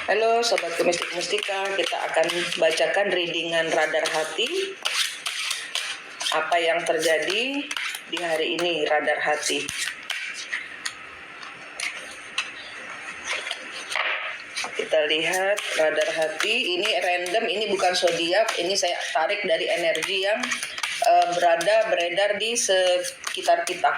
Halo Sobat Kemistik Mustika, kita akan bacakan readingan radar hati. Apa yang terjadi di hari ini, radar hati. Kita lihat radar hati, ini random, ini bukan zodiak, ini saya tarik dari energi yang beredar di sekitar kita.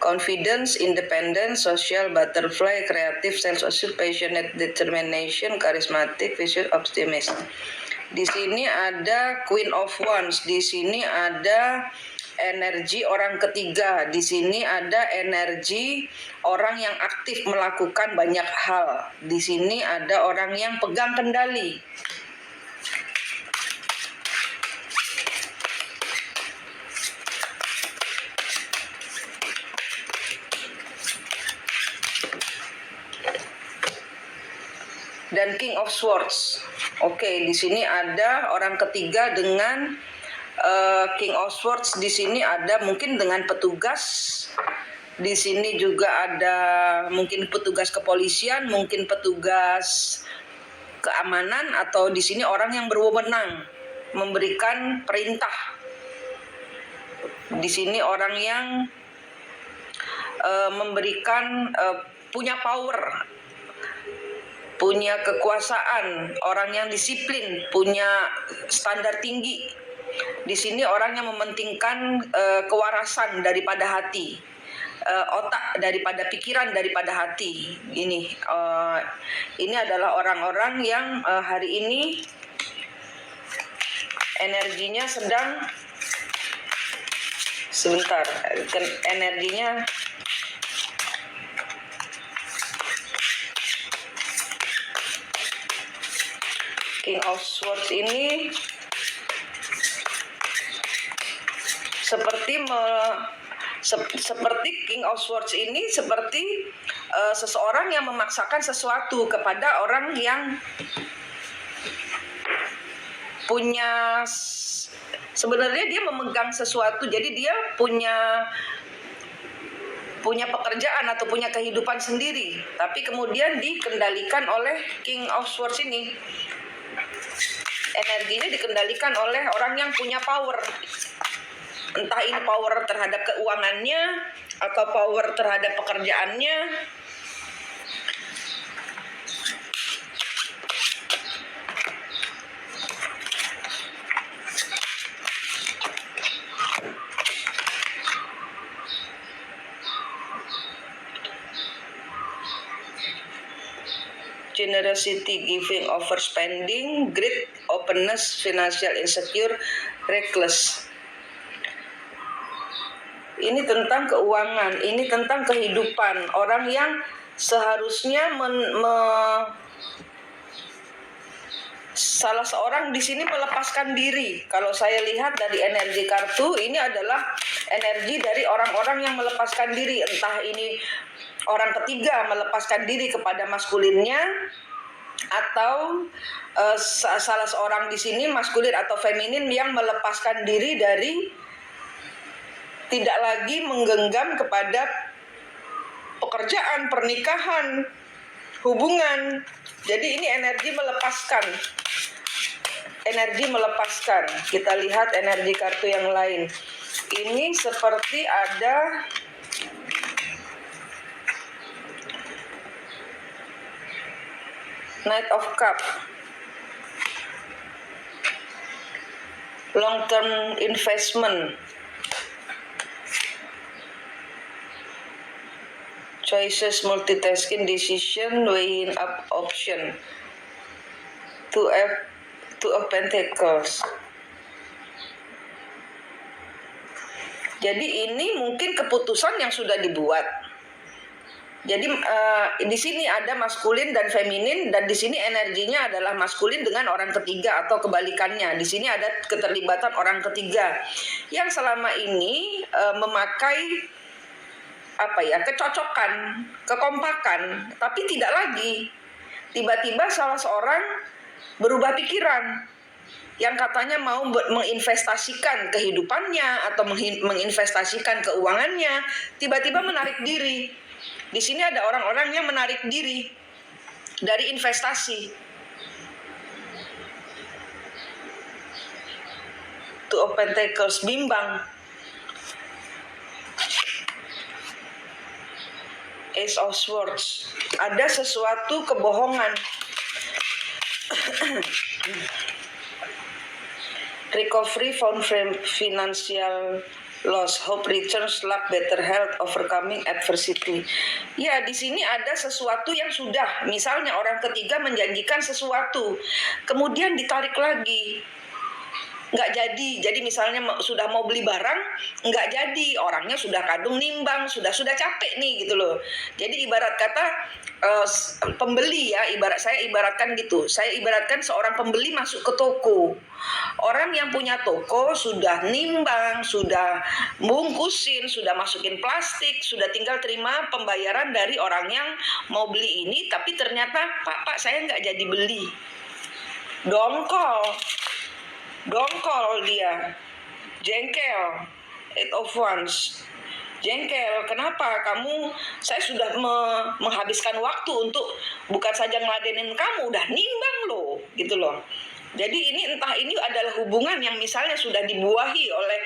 Confidence, independence, social, butterfly, creative, self-assured, passionate, determination, charismatic, vicious, optimist. Di sini ada Queen of Wands, di sini ada energi orang ketiga, di sini ada energi orang yang aktif melakukan banyak hal. Di sini ada orang yang pegang kendali. Dan King of Swords. Oke, di sini ada orang ketiga dengan King of Swords. Di sini ada mungkin dengan petugas. Di sini juga ada mungkin petugas kepolisian, mungkin petugas keamanan, atau di sini orang yang berwenang memberikan perintah. Di sini orang yang memberikan punya power, punya kekuasaan, orang yang disiplin, punya standar tinggi. Di sini orang yang mementingkan kewarasan daripada hati, otak daripada pikiran, daripada hati. Ini adalah orang-orang yang hari ini energinya sedang energinya King of Swords ini seperti King of Swords ini seperti seseorang yang memaksakan sesuatu kepada orang yang punya, sebenarnya dia memegang sesuatu, jadi dia punya pekerjaan atau punya kehidupan sendiri, tapi kemudian dikendalikan oleh King of Swords ini. Energinya dikendalikan oleh orang yang punya power. Entah ini power terhadap keuangannya atau power terhadap pekerjaannya. Generosity, giving, overspending, greed, openness, financial insecure, reckless. Ini tentang keuangan, ini tentang kehidupan. Orang yang seharusnya salah seorang di sini melepaskan diri. Kalau saya lihat dari energi kartu, ini adalah energi dari orang-orang yang melepaskan diri. Entah ini orang ketiga melepaskan diri kepada maskulinnya, atau salah seorang di sini maskulin atau feminin yang melepaskan diri dari tidak lagi menggenggam kepada pekerjaan, pernikahan, hubungan. Jadi ini energi melepaskan. Energi melepaskan. Kita lihat energi kartu yang lain. Ini seperti ada Knight of Cup, long term investment, choices, multitasking, decision, weighing up option, two of Pentacles. Jadi ini mungkin keputusan yang sudah dibuat. Jadi di sini ada maskulin dan feminin, dan di sini energinya adalah maskulin dengan orang ketiga atau kebalikannya. Di sini ada keterlibatan orang ketiga yang selama ini memakai kecocokan, kekompakan, tapi tidak lagi. Tiba-tiba salah seorang berubah pikiran yang katanya mau menginvestasikan kehidupannya atau menginvestasikan keuangannya, tiba-tiba menarik diri. Di sini ada orang-orang yang menarik diri dari investasi. Two of Pentacles, bimbang. Ace of Swords, ada sesuatu kebohongan. Recovery from financial loss, hope returns, luck, better health, overcoming adversity. Ya, di sini ada sesuatu yang sudah, misalnya orang ketiga menjanjikan sesuatu, kemudian ditarik lagi, nggak jadi. Jadi misalnya sudah mau beli barang, nggak jadi, orangnya sudah kadung nimbang, sudah capek nih gitu loh. Jadi ibarat kata pembeli ya, saya ibaratkan gitu. Saya ibaratkan seorang pembeli masuk ke toko. Orang yang punya toko sudah nimbang, sudah bungkusin, sudah masukin plastik, sudah tinggal terima pembayaran dari orang yang mau beli ini, tapi ternyata Pak saya nggak jadi beli. Dongkol dia, jengkel, 8 of Wands, jengkel. Kenapa saya sudah menghabiskan waktu untuk bukan saja ngeladenin kamu, udah nimbang loh, gitu loh. Jadi entah ini adalah hubungan yang misalnya sudah dibuahi oleh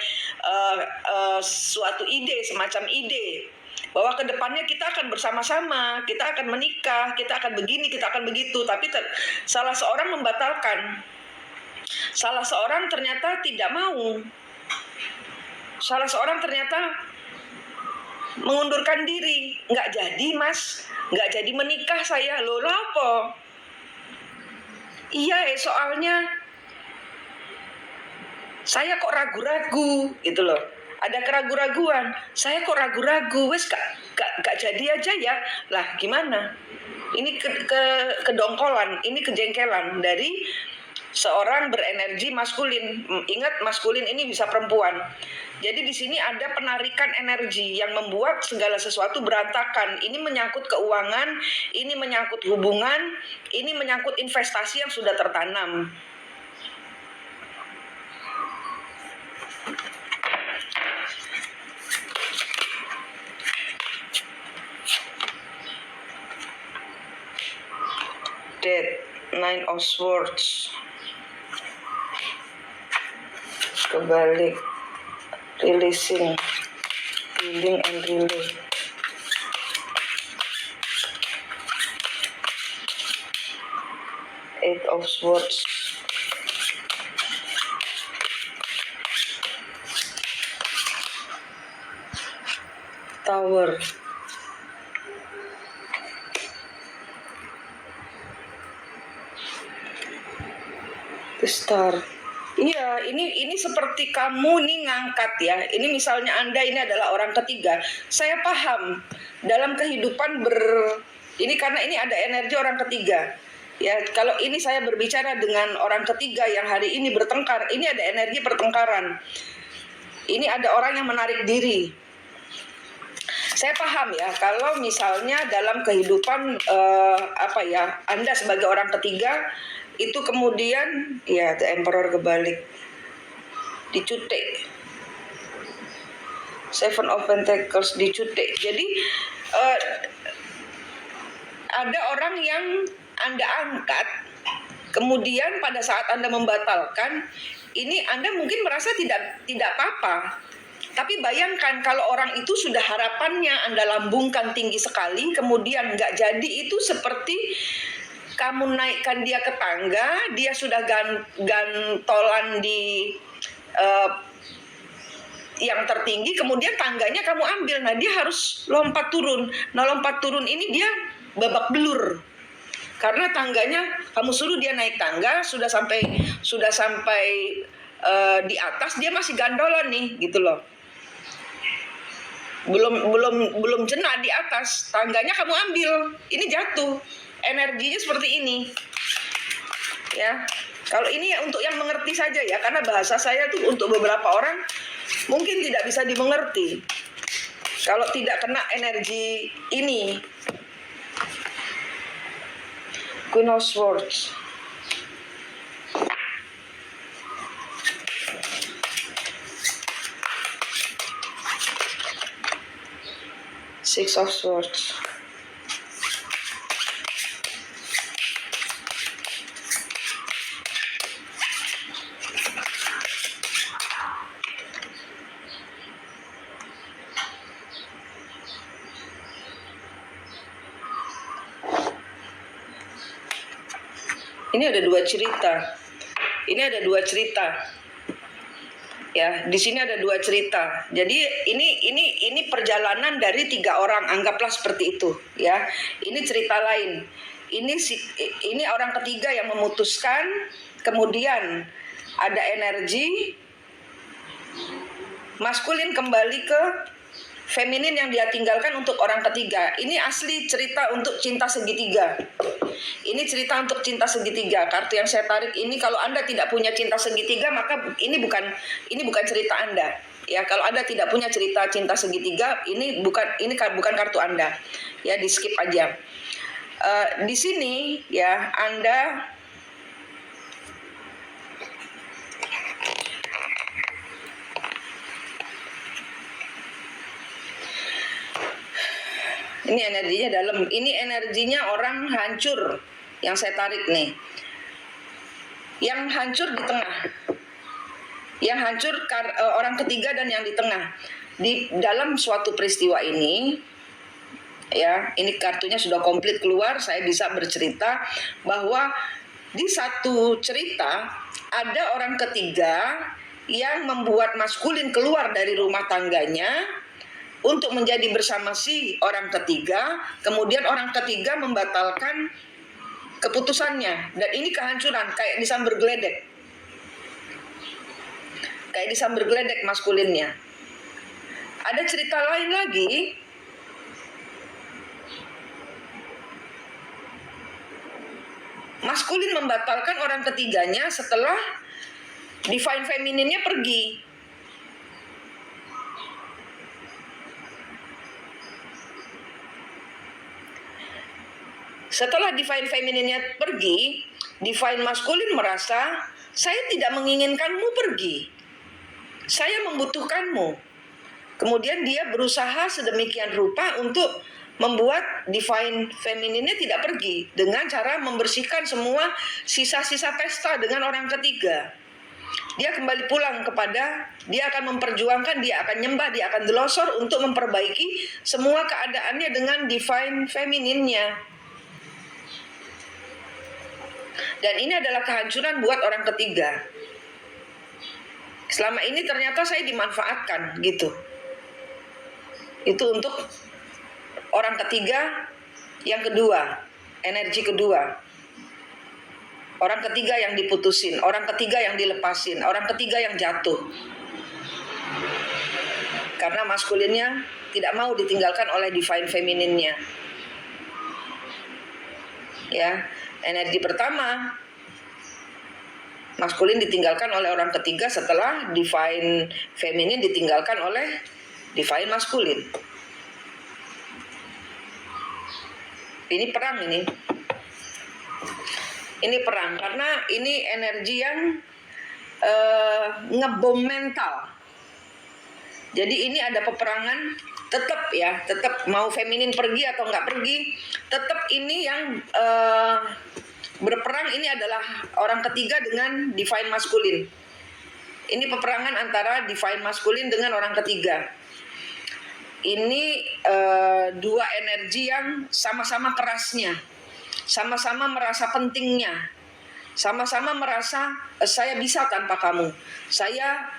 suatu ide, semacam ide bahwa kedepannya kita akan bersama-sama, kita akan menikah, kita akan begini, kita akan begitu, tapi salah seorang membatalkan. Salah seorang ternyata tidak mau. Salah seorang ternyata mengundurkan diri. Nggak jadi mas, nggak jadi menikah saya. Loh apa? Iya soalnya saya kok ragu-ragu gitu loh. Ada keraguan-raguan. Saya kok ragu-ragu. Wes gak jadi aja ya. Lah gimana? Ini kedongkolan, ini kejengkelan dari seorang berenergi maskulin. Ingat, maskulin ini bisa perempuan. Jadi di sini ada penarikan energi yang membuat segala sesuatu berantakan. Ini menyangkut keuangan, ini menyangkut hubungan, ini menyangkut investasi yang sudah tertanam. Death, 9 of Swords. Kebalik, releasing, healing and relay. Eight of Swords. Tower. The Star. Iya, ini seperti kamu nih ngangkat ya. Ini misalnya Anda ini adalah orang ketiga. Saya paham dalam kehidupan ini karena ini ada energi orang ketiga. Ya, kalau ini saya berbicara dengan orang ketiga yang hari ini bertengkar, ini ada energi pertengkaran. Ini ada orang yang menarik diri. Saya paham ya, kalau misalnya dalam kehidupan Anda sebagai orang ketiga itu kemudian ya The Emperor kebalik, dicutek, 7 of Pentacles dicutek. Jadi ada orang yang Anda angkat, kemudian pada saat Anda membatalkan, ini Anda mungkin merasa tidak apa-apa. Tapi bayangkan kalau orang itu sudah harapannya Anda lambungkan tinggi sekali, kemudian nggak jadi, itu seperti kamu naikkan dia ke tangga, dia sudah gantolan di yang tertinggi, kemudian tangganya kamu ambil, nah dia harus lompat turun. Nah lompat turun ini dia babak belur, karena tangganya kamu suruh dia naik tangga, sudah sampai di atas dia masih gandolan nih, gitu loh. belum kena di atas tangganya kamu ambil, ini jatuh. Energinya seperti ini. Ya. Kalau ini ya untuk yang mengerti saja ya, karena bahasa saya tuh untuk beberapa orang mungkin tidak bisa dimengerti. Kalau tidak kena energi ini. Queen of Swords. Six of Swords. Ini ada dua cerita. Ini ada dua cerita. Ya, di sini ada dua cerita. Jadi ini perjalanan dari 3 orang, anggaplah seperti itu, ya. Ini cerita lain. Ini orang ketiga yang memutuskan, kemudian ada energi maskulin kembali ke feminin yang dia tinggalkan untuk orang ketiga. Ini asli cerita untuk cinta segitiga. Ini cerita untuk cinta segitiga. Kartu yang saya tarik ini, kalau Anda tidak punya cinta segitiga, maka ini bukan cerita Anda. Ya, kalau Anda tidak punya cerita cinta segitiga, ini bukan kartu Anda. Ya, di skip aja. Di sini ya Anda ini energinya dalam. Ini energinya orang hancur yang saya tarik nih. Yang hancur di tengah. Yang hancur orang ketiga dan yang di tengah. Di dalam suatu peristiwa ini, ya, ini kartunya sudah komplit keluar, saya bisa bercerita bahwa di satu cerita ada orang ketiga yang membuat maskulin keluar dari rumah tangganya untuk menjadi bersama si orang ketiga, kemudian orang ketiga membatalkan keputusannya, dan ini kehancuran kayak disambar geledek. Kayak disambar geledek maskulinnya. Ada cerita lain lagi. Maskulin membatalkan orang ketiganya setelah divine femininnya pergi. Setelah divine femininnya pergi, divine maskulin merasa, saya tidak menginginkanmu pergi. Saya membutuhkanmu. Kemudian dia berusaha sedemikian rupa untuk membuat divine femininnya tidak pergi dengan cara membersihkan semua sisa-sisa pesta dengan orang ketiga. Dia kembali pulang dia akan memperjuangkan, dia akan nyembah, dia akan delosor untuk memperbaiki semua keadaannya dengan divine femininnya. Dan ini adalah kehancuran buat orang ketiga. Selama ini ternyata saya dimanfaatkan gitu. Itu untuk orang ketiga yang kedua, energi kedua. Orang ketiga yang diputusin, orang ketiga yang dilepasin, orang ketiga yang jatuh. Karena maskulinnya tidak mau ditinggalkan oleh divine femininnya. Ya, energi pertama, maskulin ditinggalkan oleh orang ketiga setelah divine feminin ditinggalkan oleh divine maskulin. Ini perang ini. Ini perang karena ini energi yang ngebom mental. Jadi ini ada peperangan, tetap mau feminin pergi atau nggak pergi, tetap ini yang berperang ini adalah orang ketiga dengan divine maskulin. Ini peperangan antara divine maskulin dengan orang ketiga. Ini dua energi yang sama-sama kerasnya, sama-sama merasa pentingnya, sama-sama merasa saya bisa tanpa kamu, saya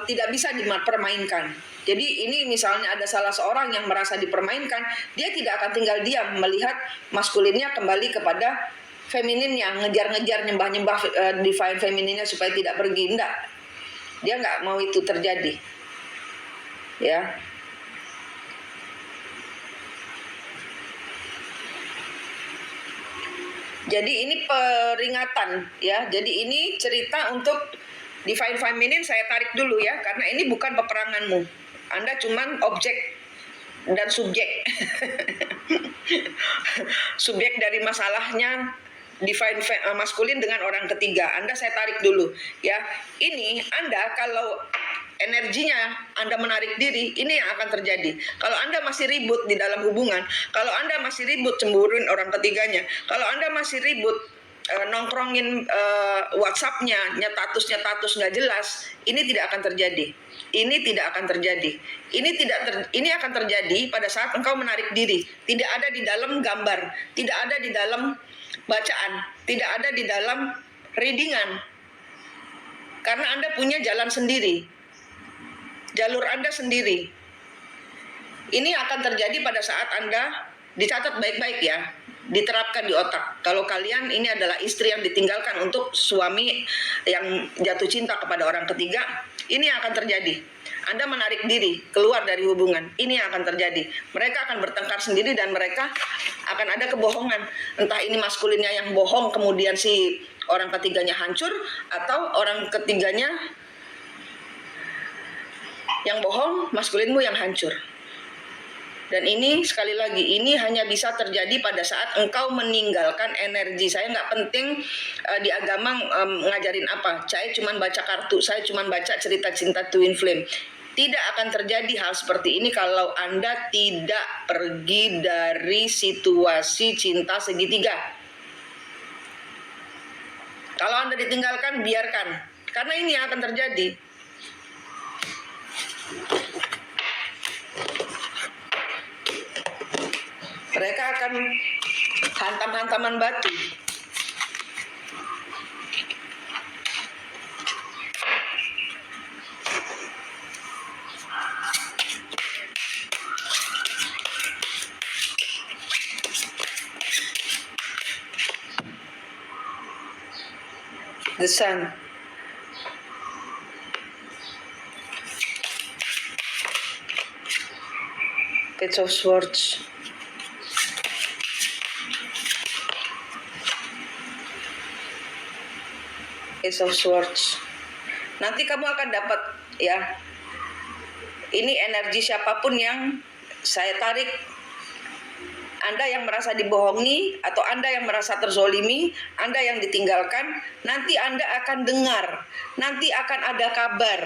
tidak bisa dipermainkan. Jadi ini misalnya ada salah seorang yang merasa dipermainkan, dia tidak akan tinggal diam melihat maskulinnya kembali kepada femininnya, ngejar-ngejar, nyembah-nyembah divine femininnya supaya tidak pergi. Enggak, dia nggak mau itu terjadi. Ya, Jadi ini peringatan ya. Jadi ini cerita untuk Divine Feminine saya tarik dulu ya, karena ini bukan peperanganmu. Anda cuman objek dan subjek. Subjek dari masalahnya Divine Maskulin dengan orang ketiga. Anda saya tarik dulu ya. Ini Anda kalau energinya Anda menarik diri, ini yang akan terjadi. Kalau Anda masih ribut di dalam hubungan, kalau Anda masih ribut cemburuin orang ketiganya, kalau Anda masih ribut nongkrongin WhatsApp-nya, nyetatus nggak jelas, ini tidak akan terjadi. Ini tidak akan terjadi. Ini akan terjadi pada saat engkau menarik diri. Tidak ada di dalam gambar, tidak ada di dalam bacaan, tidak ada di dalam readingan. Karena Anda punya jalan sendiri. Jalur Anda sendiri. Ini akan terjadi pada saat Anda, dicatat baik-baik ya, diterapkan di otak. Kalau kalian ini adalah istri yang ditinggalkan untuk suami yang jatuh cinta kepada orang ketiga, ini akan terjadi. Anda menarik diri keluar dari hubungan, ini yang akan terjadi. Mereka akan bertengkar sendiri dan mereka akan ada kebohongan. Entah ini maskulinnya yang bohong kemudian si orang ketiganya hancur, atau orang ketiganya yang bohong, maskulinmu yang hancur. Dan ini sekali lagi, ini hanya bisa terjadi pada saat engkau meninggalkan energi. Saya nggak penting di agama ngajarin apa. Saya cuma baca kartu, saya cuma baca cerita cinta twin flame. Tidak akan terjadi hal seperti ini kalau Anda tidak pergi dari situasi cinta segitiga. Kalau Anda ditinggalkan, biarkan. Karena ini yang akan terjadi. Mereka akan hantam-hantaman batu. The Sun. Page of Swords. Ace of Swords. Nanti kamu akan dapat ya. Ini energi siapapun yang saya tarik. Anda yang merasa dibohongi atau Anda yang merasa terzolimi, Anda yang ditinggalkan, nanti Anda akan dengar, nanti akan ada kabar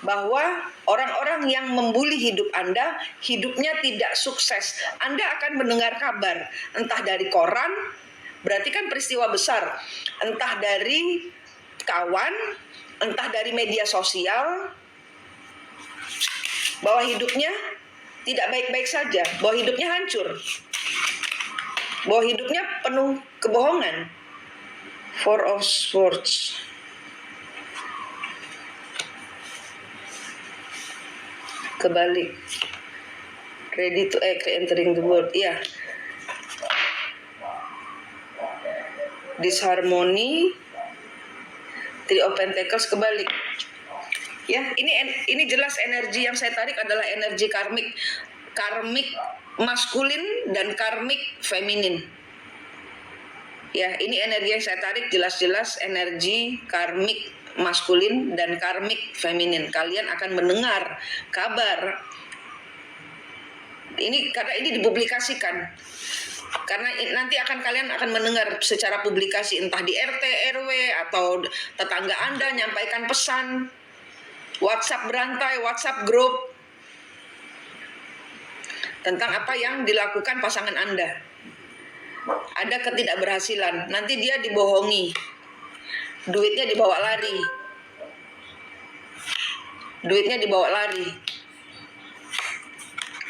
bahwa orang-orang yang membuli hidup Anda, hidupnya tidak sukses. Anda akan mendengar kabar, entah dari koran, berarti kan peristiwa besar, entah dari kawan, entah dari media sosial, bahwa hidupnya tidak baik-baik saja, bahwa hidupnya hancur, bahwa hidupnya penuh kebohongan. Four of Swords. Kebalik. Ready to act, entering the world. Ya. Disharmony. Three of Pentacles kebalik. Ya, ini jelas energi yang saya tarik adalah energi karmik. Karmik maskulin dan karmik feminin. Ya, ini energi yang saya tarik jelas-jelas energi karmik maskulin dan karmik feminin. Kalian akan mendengar kabar. Ini karena ini dipublikasikan. Karena nanti kalian akan mendengar secara publikasi, entah di RT, RW, atau tetangga Anda nyampaikan pesan, WhatsApp berantai, WhatsApp grup, tentang apa yang dilakukan pasangan Anda. Ada ketidakberhasilan, nanti dia dibohongi, duitnya dibawa lari. Duitnya dibawa lari.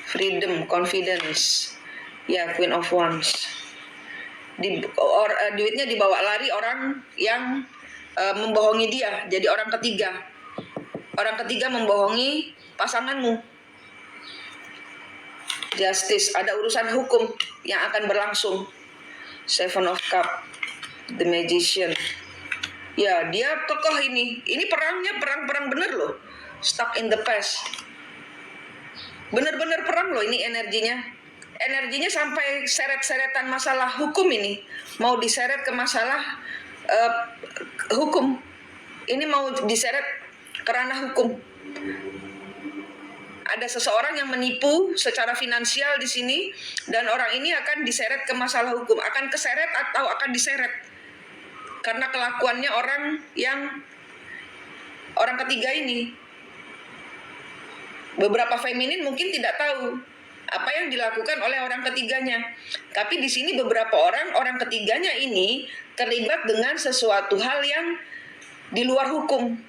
Freedom, confidence. Ya, Queen of Wands. Duitnya dibawa lari orang yang membohongi dia, jadi orang ketiga. Orang ketiga membohongi pasanganmu. Justice, ada urusan hukum yang akan berlangsung. Seven of Cups, The Magician. Ya, dia tokoh ini. Ini perangnya perang bener loh. Stuck in the past. Bener-bener perang loh ini energinya. energinya sampai seret-seretan masalah hukum ini, mau diseret ke masalah hukum. Ini mau diseret ke ranah hukum. Ada seseorang yang menipu secara finansial di sini, dan orang ini akan diseret ke masalah hukum, akan keseret atau akan diseret karena kelakuannya orang ketiga ini. Beberapa feminin mungkin tidak tahu apa yang dilakukan oleh orang ketiganya, tapi di sini beberapa orang ketiganya ini terlibat dengan sesuatu hal yang di luar hukum.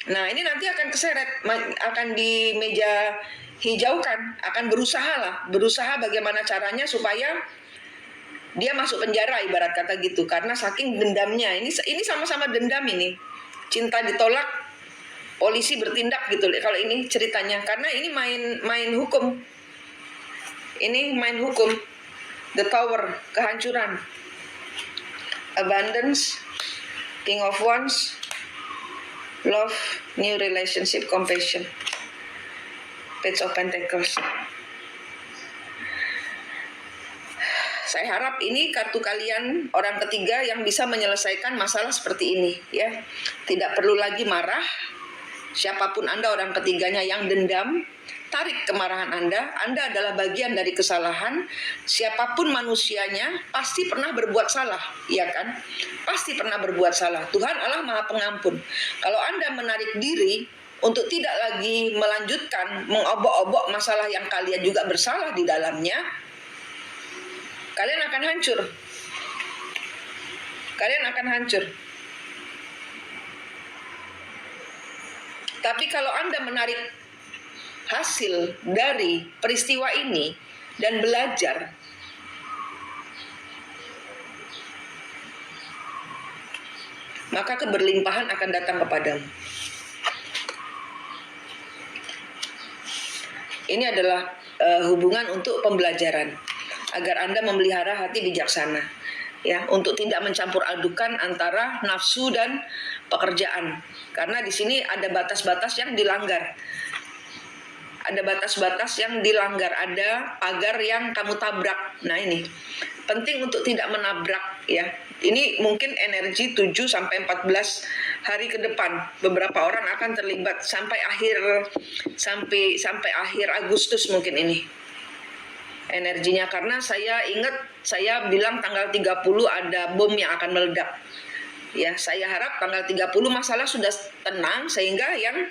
Nah, ini nanti akan keseret, akan di meja hijaukan, akan berusaha bagaimana caranya supaya dia masuk penjara, ibarat kata gitu, karena saking dendamnya. Ini sama-sama dendam ini. Cinta ditolak, polisi bertindak gitu kalau ini ceritanya, karena ini main hukum. Ini main hukum. The Tower, kehancuran. Abundance, King of Wands, Love, New Relationship, Compassion, Page of Pentacles. Saya harap ini kartu kalian orang ketiga yang bisa menyelesaikan masalah seperti ini, ya. Tidak perlu lagi marah. Siapapun Anda orang ketiganya yang dendam, tarik kemarahan Anda. Anda adalah bagian dari kesalahan. Siapapun manusianya pasti pernah berbuat salah, ya kan? Pasti pernah berbuat salah. Tuhan Allah Maha Pengampun. Kalau Anda menarik diri untuk tidak lagi melanjutkan mengobok-obok masalah yang kalian juga bersalah di dalamnya, kalian akan hancur. Kalian akan hancur. Tapi kalau Anda menarik hasil dari peristiwa ini dan belajar, maka keberlimpahan akan datang kepadamu. Ini adalah hubungan untuk pembelajaran, agar Anda memelihara hati bijaksana, ya, untuk tidak mencampur adukan antara nafsu dan pekerjaan, karena di sini ada batas-batas yang dilanggar. Ada batas-batas yang dilanggar, ada pagar yang kamu tabrak. Nah, ini penting untuk tidak menabrak, ya. Ini mungkin energi 7 sampai 14 hari ke depan. Beberapa orang akan terlibat sampai akhir Agustus mungkin ini energinya, karena saya ingat saya bilang tanggal 30 ada bom yang akan meledak. Ya, saya harap tanggal 30 masalah sudah tenang, sehingga yang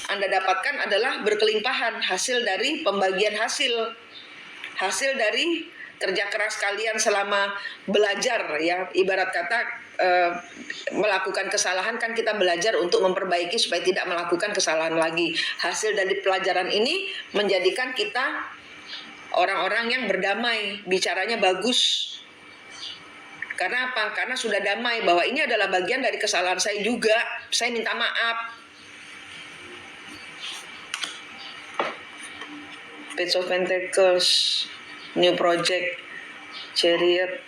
Anda dapatkan adalah berkelimpahan hasil dari pembagian hasil dari kerja keras kalian selama belajar, ya. Ibarat kata melakukan kesalahan kan kita belajar untuk memperbaiki supaya tidak melakukan kesalahan lagi. Hasil dari pelajaran ini menjadikan kita orang-orang yang berdamai, bicaranya bagus. Karena apa? Karena sudah damai bahwa ini adalah bagian dari kesalahan saya juga. Saya minta maaf. Page of Pentacles, New Project, Chariot,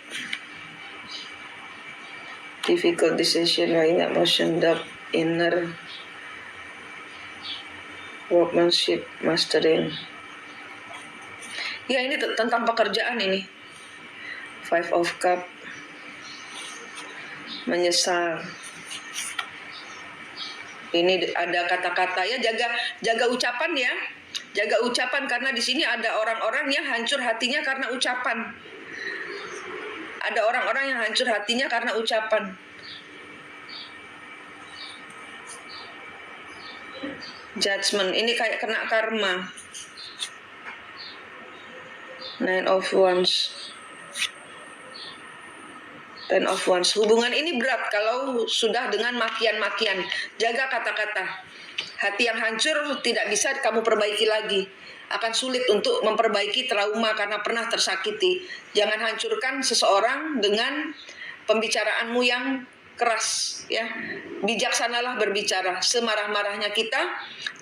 Difficult Decision, Emotion, Doubt, Inner, Workmanship, Mastering. Ya, ini tentang pekerjaan ini. Five of Cups, menyesal. Ini ada kata-kata, ya, jaga ucapan, ya. Jaga ucapan, karena di sini ada orang-orang yang hancur hatinya karena ucapan. Ada orang-orang yang hancur hatinya karena ucapan. Judgment, ini kayak kena karma. Nine of Wands, Ten of Wands. Hubungan ini berat kalau sudah dengan makian-makian. Jaga kata-kata. Hati yang hancur tidak bisa kamu perbaiki lagi. Akan sulit untuk memperbaiki trauma karena pernah tersakiti. Jangan hancurkan seseorang dengan pembicaraanmu yang keras, ya. Bijaksanalah berbicara. Semarah-marahnya kita,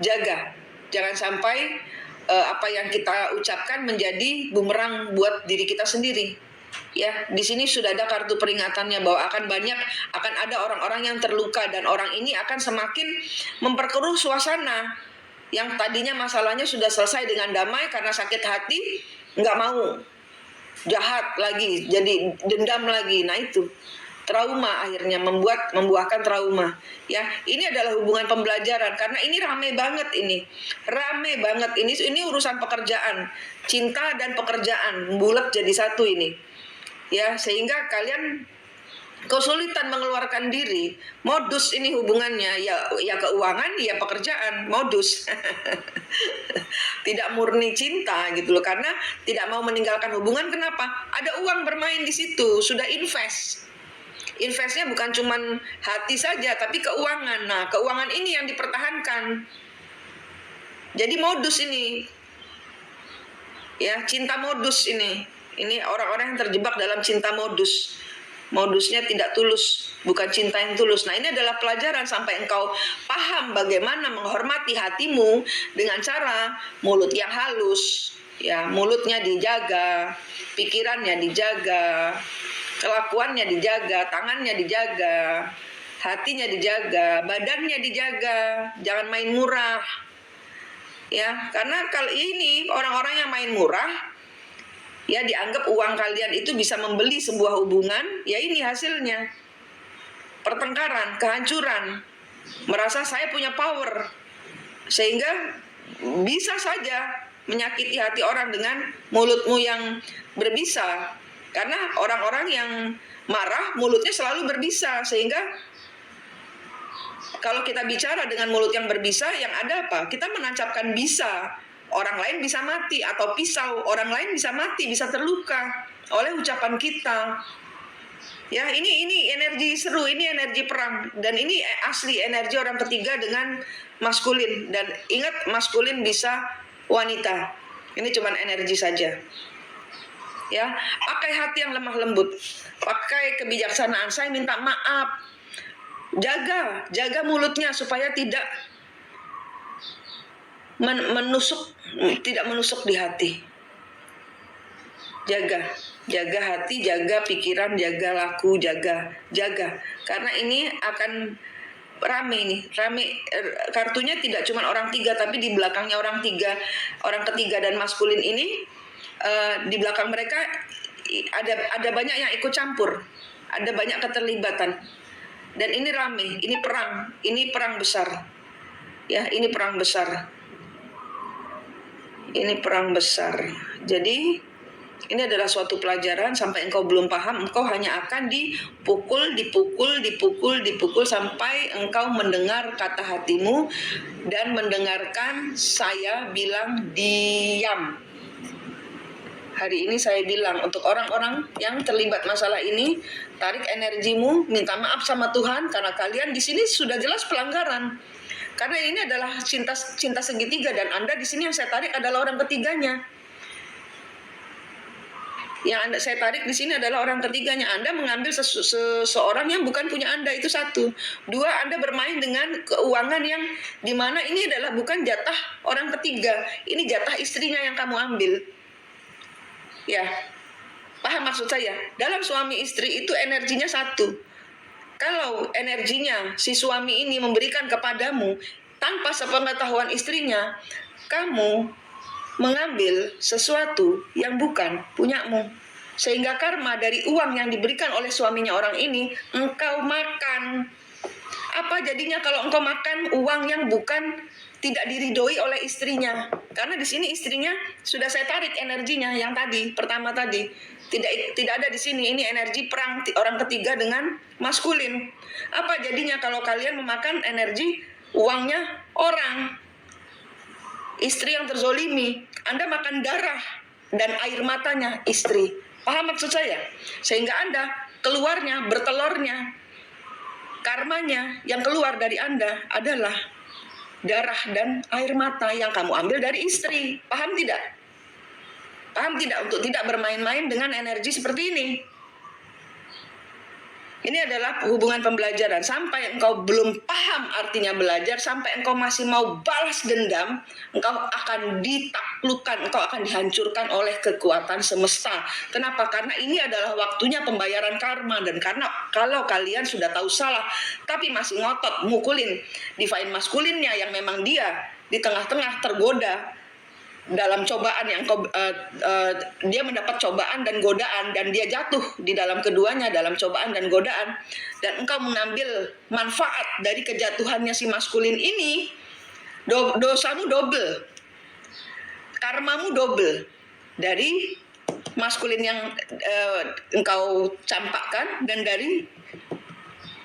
jaga. Jangan sampai apa yang kita ucapkan menjadi bumerang buat diri kita sendiri. Ya, di sini sudah ada kartu peringatannya bahwa akan ada orang-orang yang terluka, dan orang ini akan semakin memperkeruh suasana. Yang tadinya masalahnya sudah selesai dengan damai, karena sakit hati nggak mau jahat lagi, jadi dendam lagi. Nah itu trauma, akhirnya membuahkan trauma. Ya, ini adalah hubungan pembelajaran karena ini rame banget ini. Ini urusan pekerjaan. Cinta dan pekerjaan bulat jadi satu ini. Ya, sehingga kalian kesulitan mengeluarkan diri. Modus ini hubungannya, ya keuangan, ya pekerjaan, modus. Tidak murni cinta gitu loh, karena tidak mau meninggalkan hubungan. Kenapa? Ada uang bermain di situ, sudah invest. Investnya bukan cuman hati saja, tapi keuangan. Nah, keuangan ini yang dipertahankan. Jadi modus ini, ya, cinta modus ini. Ini orang-orang yang terjebak dalam cinta modus. Modusnya tidak tulus, bukan cinta yang tulus. Nah, ini adalah pelajaran sampai engkau paham bagaimana menghormati hatimu dengan cara mulut yang halus, ya, mulutnya dijaga, pikirannya dijaga, kelakuannya dijaga, tangannya dijaga, hatinya dijaga, badannya dijaga, jangan main murah. Ya, karena kalau ini orang-orang yang main murah, ya dianggap uang kalian itu bisa membeli sebuah hubungan, ya ini hasilnya. Pertengkaran, kehancuran. Merasa saya punya power. Sehingga bisa saja menyakiti hati orang dengan mulutmu yang berbisa. Karena orang-orang yang marah mulutnya selalu berbisa. Sehingga kalau kita bicara dengan mulut yang berbisa, yang ada apa? Kita menancapkan bisa. Orang lain bisa mati, atau pisau, orang lain bisa mati, bisa terluka oleh ucapan kita. Ya, ini energi seru, ini energi perang, dan ini asli energi orang ketiga dengan maskulin. Dan ingat, maskulin bisa wanita. Ini cuma energi saja. Ya, pakai hati yang lemah lembut, pakai kebijaksanaan. Saya minta maaf. Jaga mulutnya supaya tidak tidak menusuk di hati. Jaga hati, jaga pikiran, jaga laku, jaga. Karena ini akan rame. Kartunya tidak cuma orang tiga, tapi di belakangnya orang ketiga dan maskulin ini, di belakang mereka ada banyak yang ikut campur, ada banyak keterlibatan. Dan ini rame, ini perang besar. Ya, ini perang besar. Ini perang besar. Jadi ini adalah suatu pelajaran. Sampai engkau belum paham, engkau hanya akan dipukul sampai engkau mendengar kata hatimu dan mendengarkan saya bilang diam. Hari ini saya bilang untuk orang-orang yang terlibat masalah ini, tarik energimu, minta maaf sama Tuhan karena kalian di sini sudah jelas pelanggaran. Karena ini adalah cinta segitiga, dan Anda di sini yang saya tarik adalah orang ketiganya. Yang saya tarik di sini adalah orang ketiganya. Anda mengambil seseorang yang bukan punya Anda, itu satu. Dua, Anda bermain dengan keuangan yang dimana ini adalah bukan jatah orang ketiga. Ini jatah istrinya yang kamu ambil. Ya, paham maksud saya? Dalam suami istri itu energinya satu. Kalau energinya si suami ini memberikan kepadamu tanpa sepengetahuan istrinya, kamu mengambil sesuatu yang bukan punyamu. Sehingga karma dari uang yang diberikan oleh suaminya orang ini, engkau makan. Apa jadinya kalau engkau makan uang yang bukan, tidak diridhoi oleh istrinya? Karena di sini istrinya sudah saya tarik energinya yang pertama tadi. Tidak ada di sini. Ini energi perang orang ketiga dengan maskulin. Apa jadinya kalau kalian memakan energi uangnya orang, istri yang terzolimi? Anda makan darah dan air matanya istri. Paham maksud saya? Sehingga Anda keluarnya, bertelurnya, karmanya yang keluar dari Anda adalah darah dan air mata yang kamu ambil dari istri. Paham tidak? Paham tidak? Untuk tidak bermain-main dengan energi seperti ini. Ini adalah hubungan pembelajaran. Sampai engkau belum paham artinya belajar, sampai engkau masih mau balas dendam, engkau akan ditaklukkan, engkau akan dihancurkan oleh kekuatan semesta. Kenapa? Karena ini adalah waktunya pembayaran karma. Dan karena kalau kalian sudah tahu salah, tapi masih ngotot mukulin divine maskulinnya yang memang dia di tengah-tengah tergoda, dalam cobaan yang dia mendapat cobaan dan godaan, dan dia jatuh di dalam keduanya, dalam cobaan dan godaan, dan engkau mengambil manfaat dari kejatuhannya si maskulin ini, dosamu double, karmamu double dari maskulin yang engkau campakkan dan dari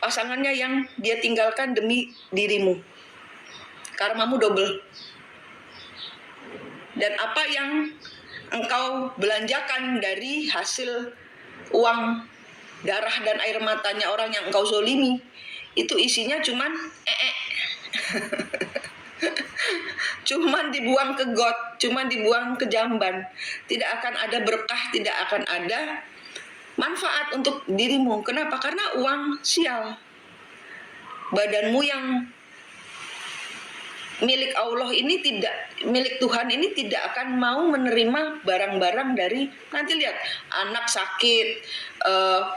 pasangannya yang dia tinggalkan demi dirimu. Karmamu double. Dan apa yang engkau belanjakan dari hasil uang, darah dan air matanya orang yang engkau zolimi, itu isinya cuman cuman dibuang ke got, cuman dibuang ke jamban. Tidak akan ada berkah, tidak akan ada manfaat untuk dirimu. Kenapa? Karena uang sial. Badanmu yang milik Allah ini milik Tuhan ini tidak akan mau menerima barang-barang dari, nanti lihat, anak sakit,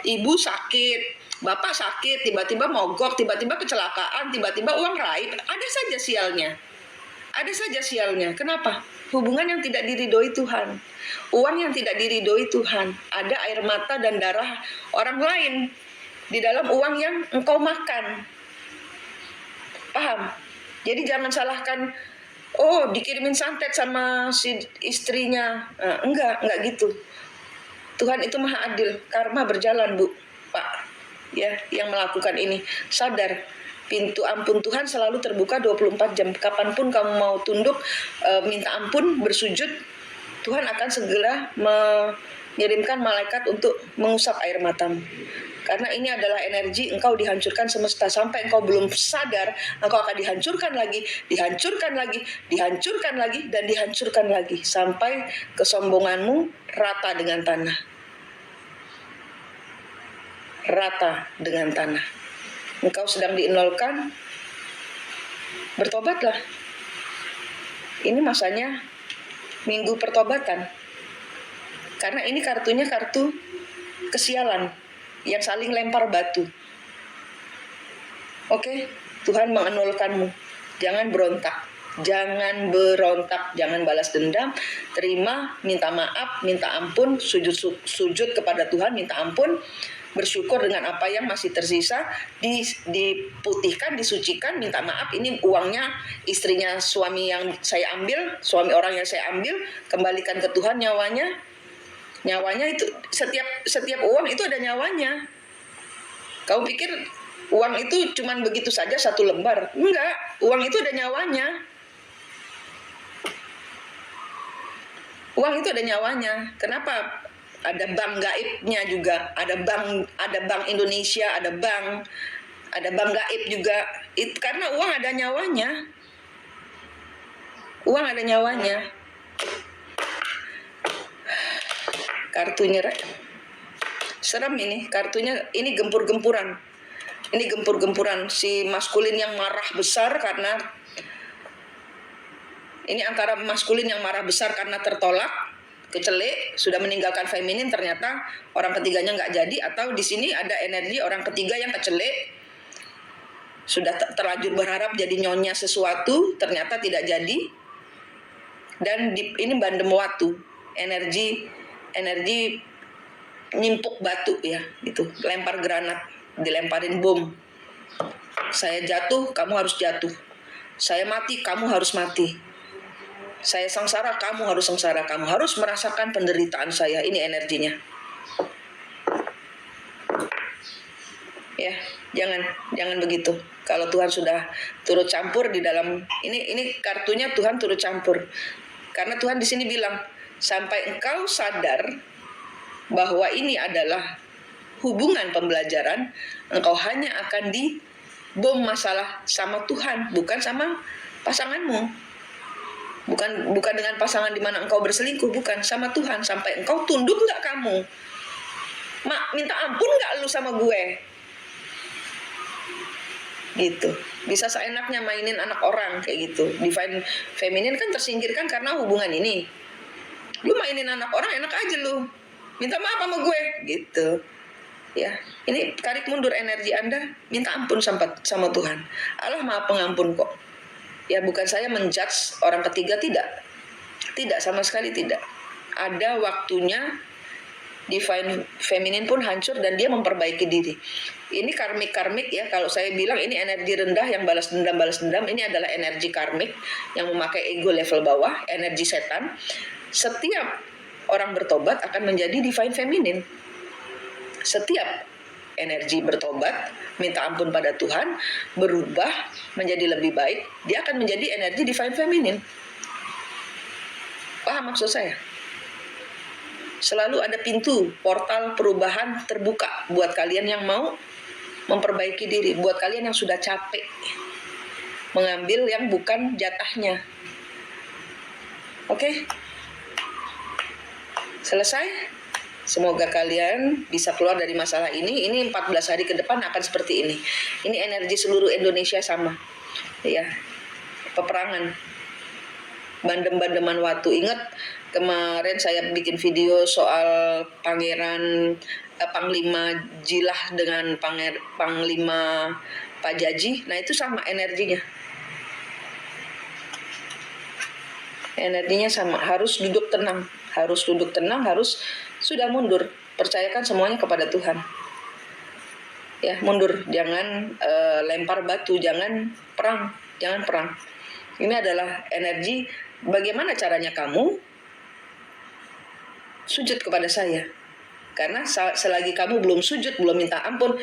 ibu sakit, bapak sakit, tiba-tiba mogok, tiba-tiba kecelakaan, tiba-tiba uang raib, ada saja sialnya. Ada saja sialnya. Kenapa? Hubungan yang tidak diridhoi Tuhan, uang yang tidak diridhoi Tuhan, ada air mata dan darah orang lain di dalam uang yang engkau makan. Paham? Jadi jangan salahkan, oh dikirimin santet sama si istrinya. Enggak gitu. Tuhan itu maha adil, karma berjalan, Bu, Pak. Ya, yang melakukan ini sadar, pintu ampun Tuhan selalu terbuka 24 jam. Kapanpun kamu mau tunduk, minta ampun, bersujud, Tuhan akan segera mengirimkan malaikat untuk mengusap air matamu. Karena ini adalah energi engkau dihancurkan semesta. Sampai engkau belum sadar, engkau akan dihancurkan lagi, dihancurkan lagi, dihancurkan lagi, dan dihancurkan lagi. Sampai kesombonganmu rata dengan tanah. Rata dengan tanah. Engkau sedang dienolkan, bertobatlah. Ini masanya minggu pertobatan. Karena ini kartunya kartu kesialan yang saling lempar batu. Oke, Tuhan mengenolkanmu. Jangan berontak, jangan balas dendam. Terima, minta maaf, minta ampun, sujud kepada Tuhan, minta ampun, bersyukur dengan apa yang masih tersisa, diputihkan, disucikan, minta maaf. Ini uangnya istrinya suami yang saya ambil, suami orang yang saya ambil, kembalikan ke Tuhan nyawanya. Nyawanya itu, setiap uang itu ada nyawanya. Kamu pikir uang itu cuman begitu saja satu lembar? Enggak, uang itu ada nyawanya. Uang itu ada nyawanya. Kenapa? Ada bank gaibnya juga, ada bank Indonesia, ada bank gaib juga. Itu karena uang ada nyawanya. Uang ada nyawanya. Kartunya serem ini, kartunya ini gempur-gempuran. Ini gempur-gempuran si maskulin yang marah besar karena ini antara maskulin yang marah besar karena tertolak, kecelek, sudah meninggalkan feminin, ternyata orang ketiganya nggak jadi, atau di sini ada energi orang ketiga yang kecelek, sudah terlanjur berharap jadi nyonya sesuatu, ternyata tidak jadi, dan ini bandem watu, energi nyimpuk batu ya, gitu, lempar granat, dilemparin bom. Saya jatuh, kamu harus jatuh. Saya mati, kamu harus mati. Saya sengsara, kamu harus sengsara. Kamu harus merasakan penderitaan saya. Ini energinya. Ya, jangan begitu. Kalau Tuhan sudah turut campur di dalam ini kartunya, Tuhan turut campur. Karena Tuhan di sini bilang, sampai engkau sadar bahwa ini adalah hubungan pembelajaran, engkau hanya akan dibom masalah sama Tuhan, bukan sama pasanganmu. Bukan dengan pasangan di mana engkau berselingkuh, bukan, sama Tuhan. Sampai engkau tunduk nggak kamu? Mak, minta ampun nggak lu sama gue? Gitu. Bisa seenaknya mainin anak orang kayak gitu. Divine feminine kan tersingkirkan karena hubungan ini. Lu mainin anak orang enak aja lu. Minta maaf sama gue, gitu. Ya, ini tarik mundur energi Anda, minta ampun sama Tuhan. Allah Maha Pengampun kok. Ya, bukan saya menjudge orang ketiga, tidak. Tidak, sama sekali tidak. Ada waktunya divine feminine pun hancur dan dia memperbaiki diri. Ini karmik ya, kalau saya bilang ini energi rendah yang balas dendam, ini adalah energi karmik yang memakai ego level bawah, energi setan. Setiap orang bertobat akan menjadi divine feminine. Setiap energi bertobat, minta ampun pada Tuhan, berubah menjadi lebih baik, dia akan menjadi energi divine feminine. Paham maksud saya? Selalu ada pintu, portal perubahan terbuka buat kalian yang mau memperbaiki diri, buat kalian yang sudah capek mengambil yang bukan jatahnya. Oke? Selesai? Semoga kalian bisa keluar dari masalah ini. Ini 14 hari ke depan akan seperti ini. Ini energi seluruh Indonesia sama. Ya. Peperangan. Bandem-bandeman waktu. Ingat kemarin saya bikin video soal Panglima Jilah dengan Panglima Pak Jaji. Nah, itu sama energinya. Energinya sama. Harus duduk tenang. Harus sudah mundur. Percayakan semuanya kepada Tuhan. Ya, mundur. Jangan lempar batu. Jangan perang. Ini adalah energi. Bagaimana caranya kamu sujud kepada saya? Karena selagi kamu belum sujud, belum minta ampun,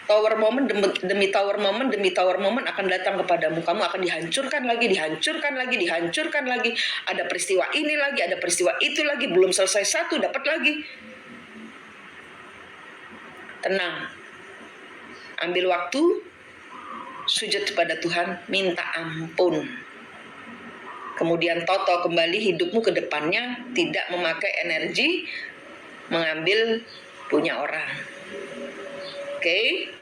tower moment demi tower moment akan datang kepadamu. Kamu akan dihancurkan lagi. Ada peristiwa ini lagi, ada peristiwa itu lagi, belum selesai satu, dapat lagi. Tenang. Ambil waktu, sujud kepada Tuhan, minta ampun. Kemudian toto kembali hidupmu ke depannya, tidak memakai energi mengambil punya orang. Oke?